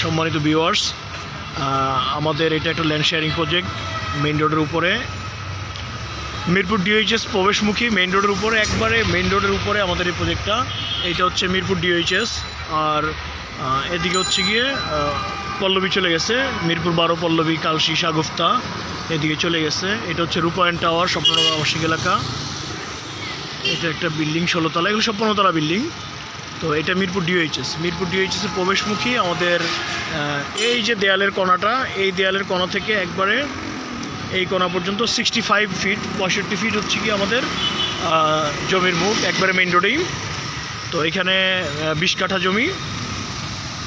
সম্মানিত ভিউয়ার্স, আমাদের এটা একটা ল্যান্ড শেয়ারিং প্রজেক্ট মেইন রোডের উপরে, মিরপুর ডিওএইচএস প্রবেশমুখী মেইন রোডের উপরে, একবারে মেইন রোডের উপরে আমাদের এই প্রজেক্টটা। এইটা হচ্ছে মিরপুর ডিওএইচএস, আর এদিকে হচ্ছে গিয়ে পল্লবী চলে গেছে, মিরপুর 12 পল্লবী, কালশি, শাগুফতা এদিকে চলে গেছে। এটা হচ্ছে রূপায়ণ টাওয়ার, স্বপ্ননগর আবাসিক এলাকা। এটা একটা বিল্ডিং 16 তলা, এগুলো সব 15 তলা বিল্ডিং। তো এটা মিরপুর ডিওএইচএস, মিরপুর ডিওএইচএসের প্রবেশমুখী আমাদের এই যে দেয়ালের কোণাটা, এই দেয়ালের কোণা থেকে একবারে এই কোণা পর্যন্ত 65 ফিট, 65 ফিট হচ্ছে কি আমাদের জমির মুখ, একবারে মেইন রোডেই। তো এখানে 20 কাঠা জমি,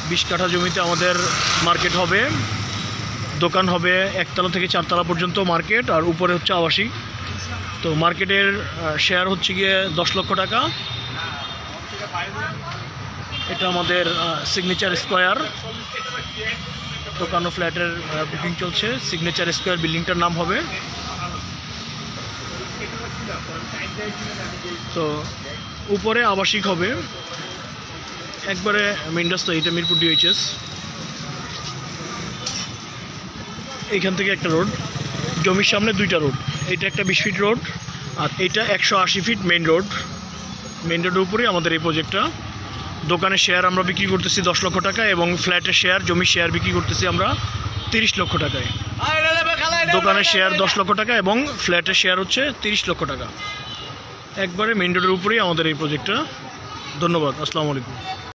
20 কাঠা জমিতে আমাদের মার্কেট হবে, দোকান হবে, 1 তলা থেকে 4 তলা পর্যন্ত মার্কেট, আর উপরে হচ্ছে আবাসিক। তো মার্কেটের শেয়ার হচ্ছে গিয়ে 10 লক্ষ টাকা। এটা আমাদের সিগনেচার স্কোয়ার, দোকান ও ফ্ল্যাটের বুকিং চলছে। সিগনেচার স্কোয়ার বিল্ডিংটার নাম হবে। তো উপরে আবাসিক হবে, একবারে মেইন রাস্তা। এটা মিরপুর ডিওএইচএস, এইখান থেকে একটা রোড, জমির সামনে 2টা রোড। এটা একটা 20 ফিট রোড, আর এইটা 180 ফিট মেইন রোড। মেইন রোডের উপরে আমাদের এই প্রজেক্টটা। দোকানের শেয়ার আমরা বিক্রি করতেছি 10 লক্ষ টাকা, এবং ফ্ল্যাটের শেয়ার, জমির শেয়ার বিক্রি করতেছি আমরা 30 লক্ষ টাকায়। দোকানের শেয়ার 10 লক্ষ টাকা এবং ফ্ল্যাটের শেয়ার হচ্ছে 30 লক্ষ টাকা। একবারে মেইন রোডের উপরেই আমাদের এই প্রজেক্টটা। ধন্যবাদ, আসসালামু আলাইকুম।